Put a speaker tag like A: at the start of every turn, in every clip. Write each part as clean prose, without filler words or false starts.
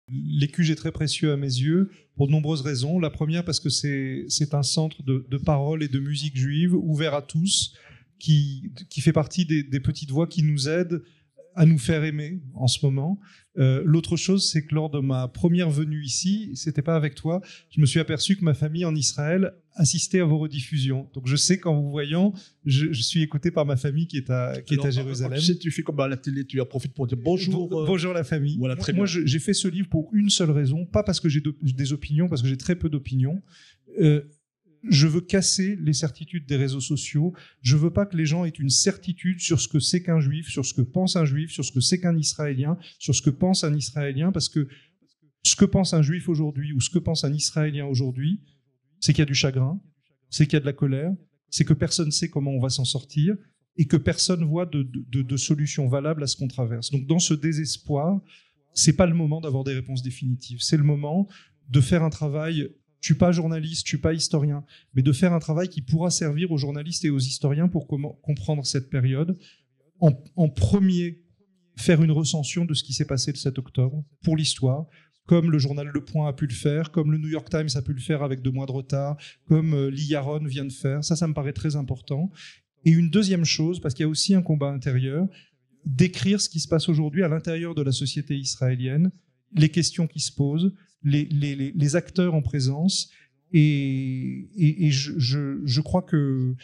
A: L'EQJ est très précieux à mes yeux pour de nombreuses raisons. La première, parce que c'est un centre de parole et de musique juive ouvert à tous, qui fait partie des petites voix qui nous aident à nous faire aimer en ce moment. L'autre chose, c'est que lors de ma première venue ici, c'était pas avec toi, je me suis aperçu que ma famille en Israël assistait à vos rediffusions. Donc je sais qu'en vous voyant, je suis écouté par ma famille qui est à Jérusalem.
B: Tu sais, tu fais comme à la télé, tu en profites pour dire bonjour.
A: Bonjour la famille.
B: Voilà, très
A: moi
B: bien.
A: j'ai fait ce livre pour une seule raison, pas parce que j'ai des opinions, parce que j'ai très peu d'opinions. Je veux casser les certitudes des réseaux sociaux. Je veux pas que les gens aient une certitude sur ce que c'est qu'un juif, sur ce que pense un juif, sur ce que c'est qu'un Israélien, sur ce que pense un Israélien, parce que ce que pense un juif aujourd'hui ou ce que pense un Israélien aujourd'hui, c'est qu'il y a du chagrin, c'est qu'il y a de la colère, c'est que personne ne sait comment on va s'en sortir et que personne voit de solution valable à ce qu'on traverse. Donc dans ce désespoir, c'est pas le moment d'avoir des réponses définitives. C'est le moment de faire un travail. Je suis pas journaliste, je suis pas historien, mais de faire un travail qui pourra servir aux journalistes et aux historiens pour comprendre cette période. En premier, faire une recension de ce qui s'est passé le 7 octobre pour l'histoire, comme le journal Le Point a pu le faire, comme le New York Times a pu le faire avec 2 mois de retard, comme Lee Yaron vient de faire. Ça me paraît très important. Et une deuxième chose, parce qu'il y a aussi un combat intérieur, d'écrire ce qui se passe aujourd'hui à l'intérieur de la société israélienne, les questions qui se posent, les acteurs en présence, et je crois que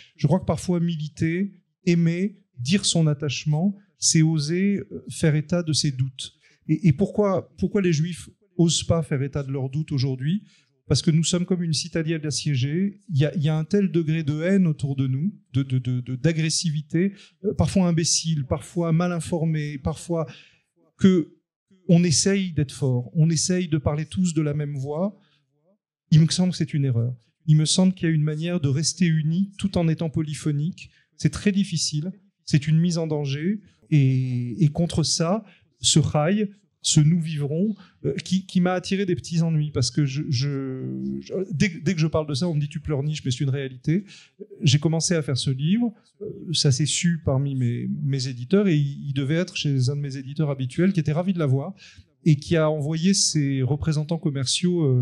A: parfois militer, aimer, dire son attachement, c'est oser faire état de ses doutes. Et pourquoi les Juifs osent pas faire état de leurs doutes aujourd'hui? Parce que nous sommes comme une citadelle assiégée. Il y a un tel degré de haine autour de nous, d'agressivité, parfois imbécile, parfois mal informé, parfois que on essaye d'être fort, on essaye de parler tous de la même voix. Il me semble que c'est une erreur. Il me semble qu'il y a une manière de rester unis tout en étant polyphonique. C'est très difficile, c'est une mise en danger. Et contre ça, ce rail, ce nous vivrons, qui m'a attiré des petits ennuis, parce que dès que je parle de ça, on me dit tu pleurniches, mais c'est une réalité. J'ai commencé à faire ce livre, ça s'est su parmi mes éditeurs, et il devait être chez un de mes éditeurs habituels qui était ravi de l'avoir et qui a envoyé ses représentants commerciaux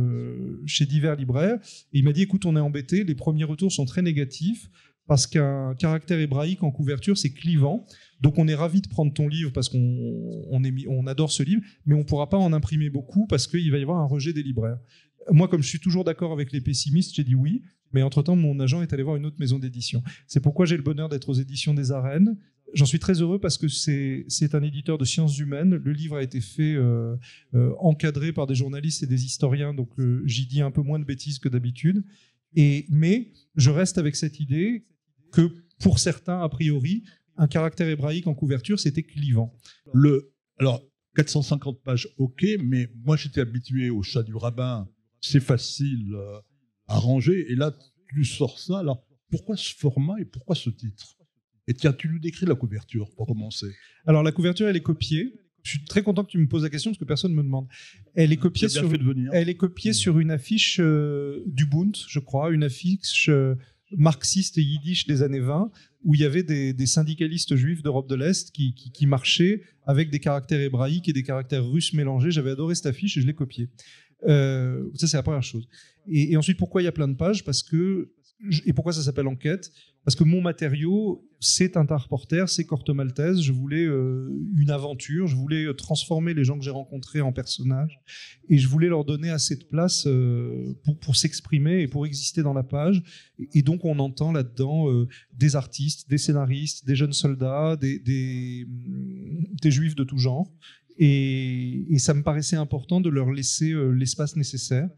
A: chez divers libraires. Et il m'a dit écoute, on est embêtés, les premiers retours sont très négatifs parce qu'un caractère hébraïque en couverture, c'est clivant. Donc on est ravi de prendre ton livre parce qu'on adore ce livre, mais on ne pourra pas en imprimer beaucoup parce qu'il va y avoir un rejet des libraires. Moi, comme je suis toujours d'accord avec les pessimistes, j'ai dit oui, mais entre-temps, mon agent est allé voir une autre maison d'édition. C'est pourquoi j'ai le bonheur d'être aux éditions des Arènes. J'en suis très heureux parce que c'est un éditeur de sciences humaines. Le livre a été fait encadré par des journalistes et des historiens, donc j'y dis un peu moins de bêtises que d'habitude. Mais je reste avec cette idée que pour certains, a priori, un caractère hébraïque en couverture, c'était clivant.
B: Alors, 450 pages, ok, mais moi j'étais habitué au chat du rabbin, c'est facile à ranger, et là tu sors ça. Alors, pourquoi ce format et pourquoi ce titre? Et tiens, tu nous décris la couverture pour commencer.
A: Alors, la couverture, elle est copiée. Je suis très content que tu me poses la question parce que personne ne me demande. Elle est copiée, sur une affiche du Bund, je crois, une affiche marxiste et yiddish des années 20, où il y avait des syndicalistes juifs d'Europe de l'Est qui marchaient avec des caractères hébraïques et des caractères russes mélangés. J'avais adoré cette affiche et je l'ai copiée. Ça, c'est la première chose. Et ensuite, pourquoi il y a plein de pages? Et pourquoi ça s'appelle Enquête? Parce que mon matériau, c'est Tintin Reporter, c'est Corto Maltese. Je voulais une aventure, je voulais transformer les gens que j'ai rencontrés en personnages, et je voulais leur donner assez de place pour s'exprimer et pour exister dans la page. Et donc, on entend là-dedans des artistes, des scénaristes, des jeunes soldats, des juifs de tout genre. Et ça me paraissait important de leur laisser l'espace nécessaire.